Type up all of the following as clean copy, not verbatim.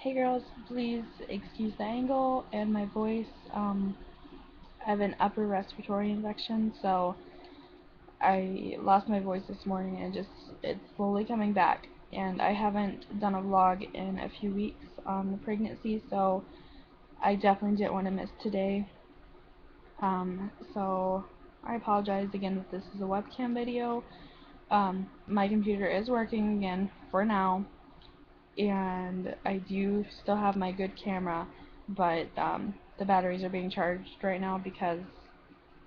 Hey girls, please excuse the angle and my voice. I have an upper respiratory infection, so I lost my voice this morning and it's slowly coming back. And I haven't done a vlog in a few weeks on the pregnancy, so I definitely didn't want to miss today. So I apologize again that this is a webcam video. My computer is working again for now, and I do still have my good camera, but the batteries are being charged right now because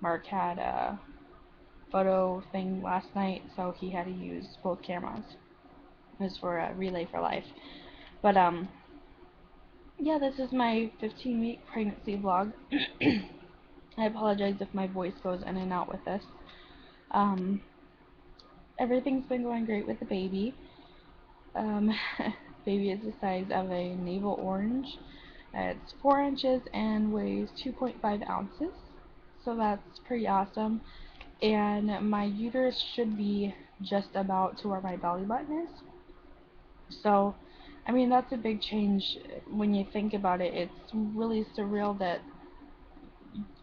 Mark had a photo thing last night, so he had to use both cameras. It was for a Relay for Life. But yeah, this is my 15-week pregnancy vlog. I apologize if my voice goes in and out with this. Um, Everything's been going great with the baby. Um, Baby is the size of a navel orange. It's 4 inches and weighs 2.5 ounces, so that's pretty awesome. And my uterus should be just about to where my belly button is. So, I mean, that's a big change when you think about it. It's really surreal that,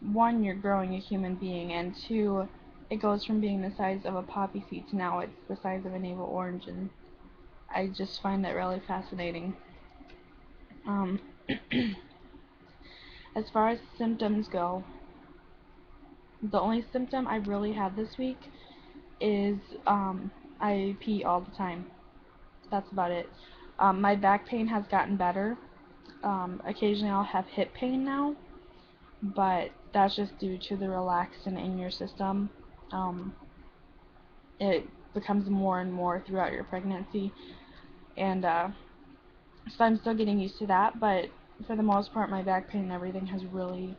one, you're growing a human being, and two, it goes from being the size of a poppy seed to now it's the size of a navel orange, and I just find that really fascinating. Um, as far as symptoms go, the only symptom I really have this week is I pee all the time. That's about it. My back pain has gotten better. Occasionally I'll have hip pain now, but that's just due to the relaxin in your system. It becomes more and more throughout your pregnancy, and so I'm still getting used to that, but for the most part my back pain and everything has really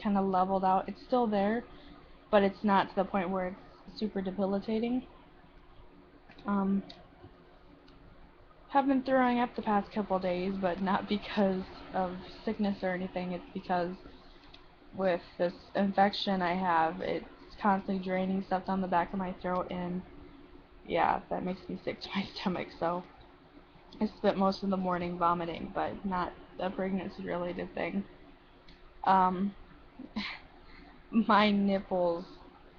kind of leveled out. It's still there, but it's not to the point where it's super debilitating. Um, have been throwing up the past couple days, but not because of sickness or anything. It's because with this infection I have, it's constantly draining stuff down the back of my throat, and yeah, that makes me sick to my stomach. So I spent most of the morning vomiting, but not a pregnancy related thing. Um, my nipples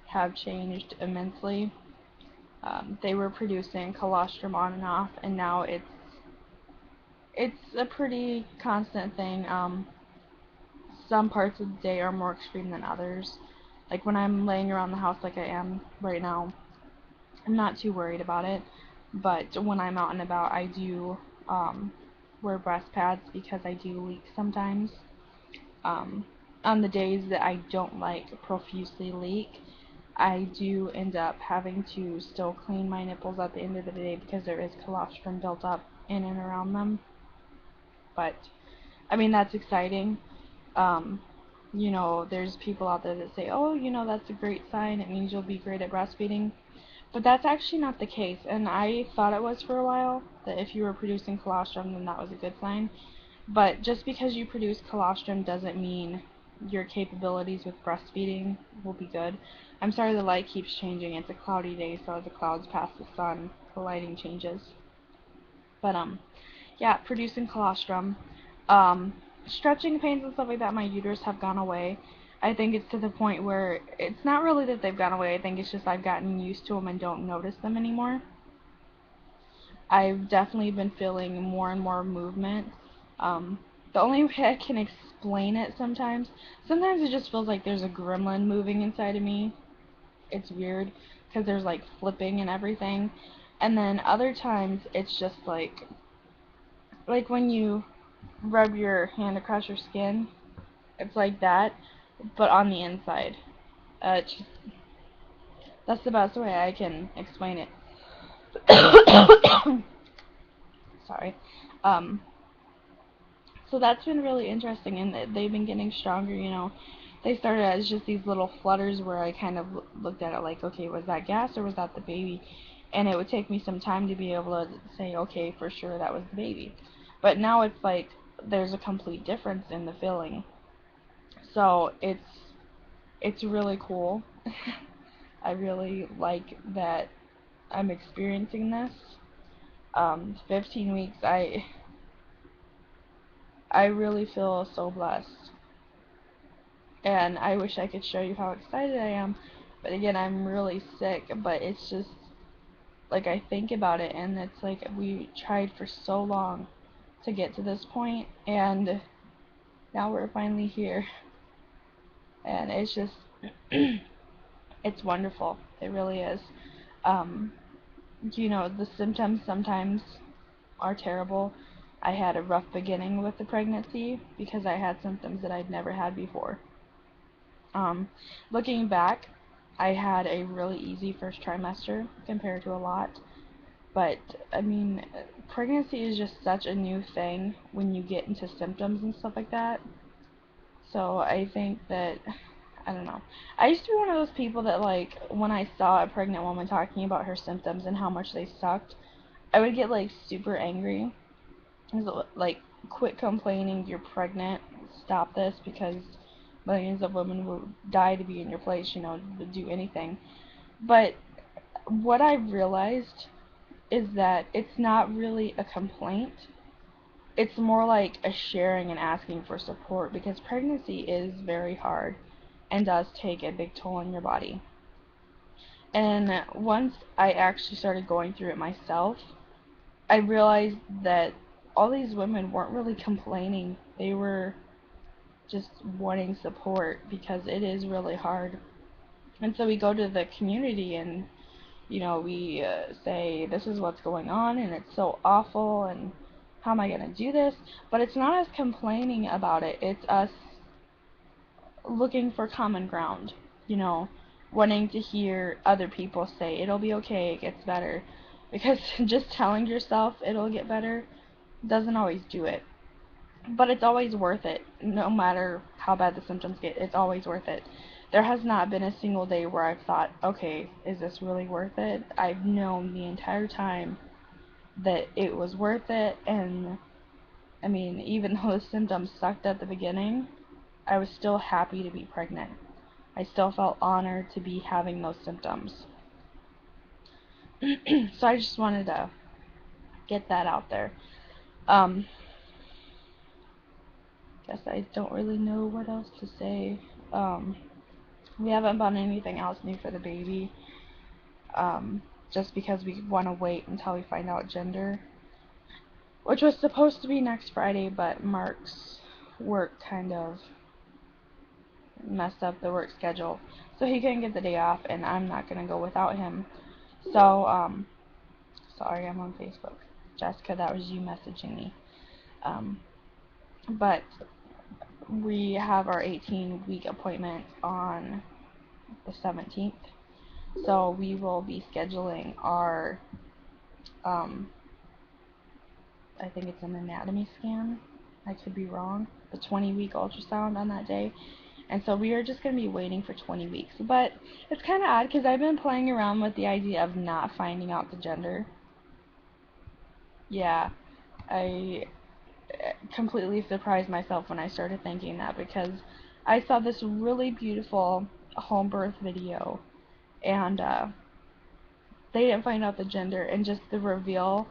have changed immensely. They were producing colostrum on and off, and now it's a pretty constant thing. Some parts of the day are more extreme than others. Like when I'm laying around the house like I am right now, I'm not too worried about it. But when I'm out and about, I do wear breast pads because I do leak sometimes. Um, on the days that I don't like profusely leak, I do end up having to still clean my nipples at the end of the day because there is colostrum built up in and around them. But I mean, that's exciting. Um, there's people out there that say, oh, that's a great sign. It means you'll be great at breastfeeding. But that's actually not the case. And I thought it was for a while, that if you were producing colostrum, then that was a good sign. But just because you produce colostrum doesn't mean your capabilities with breastfeeding will be good. I'm sorry the light keeps changing. It's a cloudy day, so as the clouds pass the sun, the lighting changes. But yeah, producing colostrum. Um, Stretching pains and stuff like that, my uterus have gone away. I think it's to the point where it's not really that they've gone away. I think it's just I've gotten used to them and don't notice them anymore. I've definitely been feeling more and more movement. Um, the only way I can explain it sometimes it just feels like there's a gremlin moving inside of me. It's weird because there's like flipping and everything. And then other times it's just like when you rub your hand across your skin, it's like that, but on the inside. That's the best way I can explain it. Sorry. Um, so that's been really interesting, and they've been getting stronger. They started as just these little flutters where I kind of looked at it like, okay, was that gas or was that the baby? And it would take me some time to be able to say, okay, for sure that was the baby. But now it's like there's a complete difference in the feeling. So it's really cool. I really like that I'm experiencing this. 15 weeks, I really feel so blessed. And I wish I could show you how excited I am. But again, I'm really sick, but it's just, like, I think about it, and it's like we tried for so long to get to this point, and now we're finally here. And it's just, it's wonderful. It really is. Um, you know, the symptoms sometimes are terrible. I had a rough beginning with the pregnancy because I had symptoms that I'd never had before. Looking back, I had a really easy first trimester compared to a lot. But, I mean, pregnancy is just such a new thing when you get into symptoms and stuff like that. So I think that, I don't know. I used to be one of those people that, like, when I saw a pregnant woman talking about her symptoms and how much they sucked, I would get, like, super angry. Like, quit complaining, you're pregnant, stop this, because millions of women will die to be in your place, you know, to do anything. But what I've realized is that it's not really a complaint. It's more like a sharing and asking for support, because pregnancy is very hard and does take a big toll on your body. And once I actually started going through it myself, I realized that all these women weren't really complaining. They were just wanting support, because it is really hard. And so we go to the community and, you know, we say, this is what's going on and it's so awful and how am I going to do this? But it's not us complaining about it. It's us looking for common ground, you know, wanting to hear other people say, it'll be okay, it gets better. Because just telling yourself it'll get better doesn't always do it. But it's always worth it. No matter how bad the symptoms get, it's always worth it. There has not been a single day where I've thought, okay, is this really worth it? I've known the entire time that it was worth it, and I mean, even though the symptoms sucked at the beginning, I was still happy to be pregnant. I still felt honored to be having those symptoms. So I just wanted to get that out there. Guess I don't really know what else to say. We haven't bought anything else new for the baby, just because we want to wait until we find out gender, which was supposed to be next Friday, but Mark's work kind of messed up the work schedule, so he couldn't get the day off, and I'm not going to go without him. So, sorry, I'm on Facebook. Jessica, that was you messaging me. But we have our 18-week appointment on the 17th. So we will be scheduling our, I think it's an anatomy scan. I could be wrong. The 20-week ultrasound on that day. And so we are just going to be waiting for 20 weeks. But it's kind of odd because I've been playing around with the idea of not finding out the gender. Yeah, I completely surprised myself when I started thinking that, because I saw this really beautiful home birth video, and they didn't find out the gender, and just the reveal,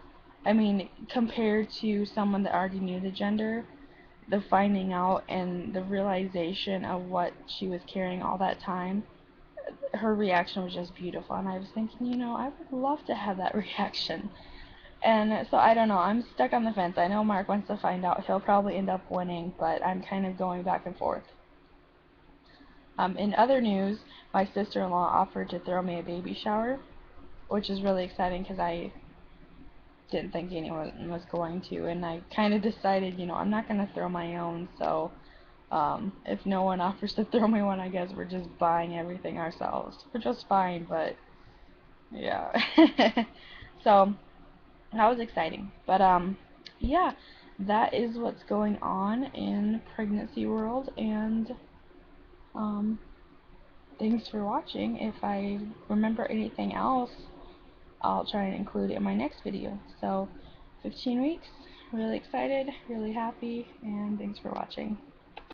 I mean, compared to someone that already knew the gender, the finding out and the realization of what she was carrying all that time, her reaction was just beautiful, and I was thinking, you know, I would love to have that reaction. And so I don't know, I'm stuck on the fence. I know Mark wants to find out. He'll probably end up winning, but I'm kind of going back and forth. In other news, my sister-in-law offered to throw me a baby shower, which is really exciting because I didn't think anyone was going to, and I kind of decided, you know, I'm not going to throw my own, so if no one offers to throw me one, I guess we're just buying everything ourselves, which was fine, but yeah. So that was exciting. But yeah, that is what's going on in pregnancy world, and um thanks for watching. If I remember anything else, I'll try and include it in my next video. So 15 weeks, really excited, really happy, and thanks for watching.